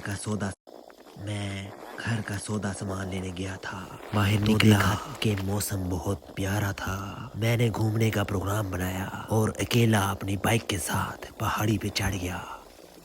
का सौदा मैं घर का सौदा सामान लेने गया था। बाहर निकला कि मौसम बहुत प्यारा था। मैंने घूमने का प्रोग्राम बनाया और अकेला अपनी बाइक के साथ पहाड़ी पे चढ़ गया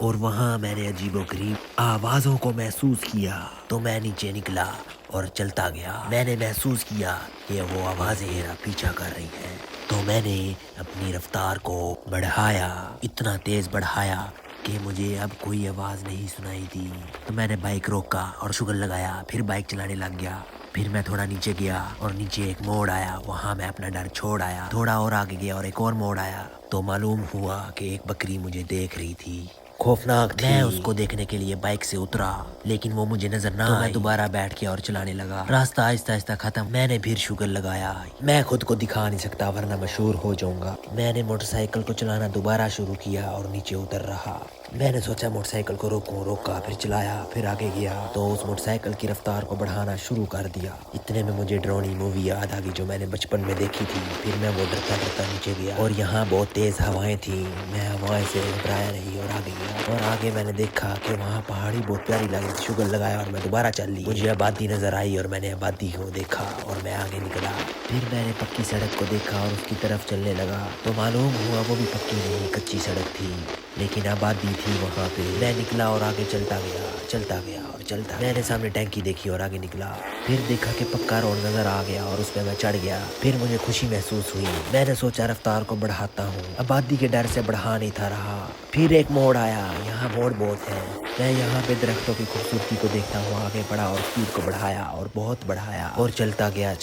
और वहाँ मैंने अजीबोगरीब आवाज़ों को महसूस किया। तो मैं नीचे निकला और चलता गया। मैंने महसूस किया कि वो आवाज़ें मेरा पीछा कर रही हैं। तो मैंने अपनी रफ्तार को बढ़ाया, इतना तेज़ बढ़ाया कि मुझे अब कोई आवाज़ नहीं सुनाई दी। तो मैंने बाइक रोका और शुगर लगाया, फिर बाइक चलाने लग गया। फिर मैं थोड़ा नीचे गया और नीचे एक मोड़ आया, वहाँ मैं अपना डर छोड़ आया। थोड़ा और आगे गया और एक और मोड़ आया तो मालूम हुआ कि एक बकरी मुझे देख रही थी, खौफनाक थी। मैं उसको देखने के लिए बाइक से उतरा लेकिन वो मुझे नजर ना आई। तो मैं दोबारा बैठ गया और चलाने लगा। रास्ता आहिस्ता आहिस्ता खत्म। मैंने फिर शुगर लगाया। मैं खुद को दिखा नहीं सकता वरना मशहूर हो जाऊंगा। मैंने मोटरसाइकिल को चलाना दोबारा शुरू किया और नीचे उतर रहा। मैंने सोचा मोटरसाइकिल को रोका, फिर चलाया, फिर आगे गया तो उस मोटरसाइकिल की रफ्तार को बढ़ाना शुरू कर दिया। इतने में मुझे ड्रोनी मूवी याद आ गई जो मैंने बचपन में देखी थी। फिर मैं वो डरता डरता नीचे गया और यहाँ बहुत तेज हवाएं थी। मैं हवाएं से घबराया नहीं और आगे गया और आगे मैंने देखा कि वहाँ पहाड़ी बहुत प्यारी लगी थी। शुगर लगाया और मैं दोबारा चल ली। मुझे आबादी नजर आई और मैंने आबादी को देखा और मैं आगे निकला। फिर मैंने पक्की सड़क को देखा और उसकी तरफ चलने लगा तो मालूम हुआ वो भी पक्की नहीं, कच्ची सड़क थी लेकिन आबादी थी वहाँ पे। मैं निकला और आगे चलता गया और चलता। मैंने सामने टैंकी देखी और आगे निकला। फिर देखा कि पक्का रोड नजर आ गया और उस पर मैं चढ़ गया। फिर मुझे खुशी महसूस हुई। मैंने सोचा रफ्तार को बढ़ाता हूँ, आबादी के डर से बढ़ा नहीं था रहा। फिर एक मोड़ आया, यहाँ मोड़ बहुत है। मैं यहाँ पे दरख्तों की खूबसूरती को देखता हुआ आगे बढ़ा और स्पीड को बढ़ाया और बहुत बढ़ाया और चलता गया।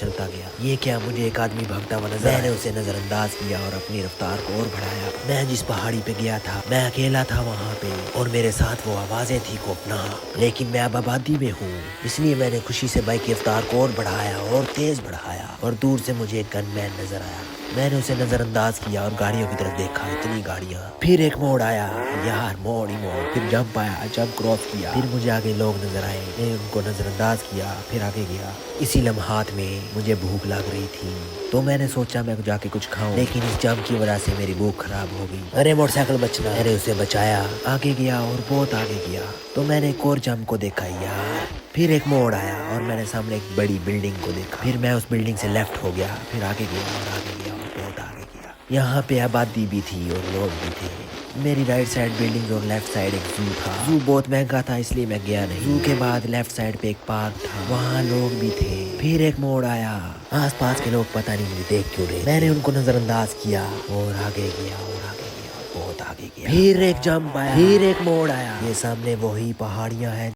ये क्या, मुझे एक आदमी भागता हुआ नजर आया। मैंने उसे नजरअंदाज किया और अपनी रफ्तार को और बढ़ाया। मैं जिस पहाड़ी पे गया था मैं अकेला था वहाँ पे और मेरे साथ वो आवाजें थी खौफनाक। लेकिन मैं अब आबादी में हूँ इसलिए मैंने खुशी से बाइक की रफ्तार को और बढ़ाया और तेज बढ़ाया और दूर से मुझे एक गनमैन नजर आया। मैंने उसे नजरअंदाज किया और गाड़ियों की तरफ देखा, इतनी गाड़ियाँ। फिर एक मोड़ आया, यार मोड़ ही मोड़। फिर जंप आया, जंप क्रॉस किया। फिर मुझे आगे लोग नजर आए, मैंने उनको नजरअंदाज किया, फिर आगे गया। इसी लम्हात में मुझे भूख लग रही थी तो मैंने सोचा मैं जाके कुछ खाऊं, लेकिन इस जाम की वजह से मेरी भूख खराब हो गई। अरे मोटरसाइकिल बचना। मैंने उसे बचाया, आगे गया और बहुत आगे गया तो मैंने एक और जाम को देखा यार। फिर एक मोड़ आया और मैंने सामने एक बड़ी बिल्डिंग को देखा। फिर मैं उस बिल्डिंग से लेफ्ट हो गया, फिर आगे गया और आगे गया और बहुत आगे गया। यहाँ पे आबादी भी थी और लोग भी थे। मेरी राइट साइड बिल्डिंग और लेफ्ट साइड एक जू था। जू बहुत महंगा था इसलिए मैं गया नहीं। जू के बाद लेफ्ट साइड पे एक पार्क था, वहाँ लोग भी थे। फिर एक मोड़ आया, आसपास के लोग पता नहीं मुझे देख क्यों रहे। मैंने उनको नजरअंदाज किया और आगे गया और आगे गया और बहुत आगे गया। फिर एक जंप आया, फिर एक मोड़ आया। ये सामने वही पहाड़ियाँ हैं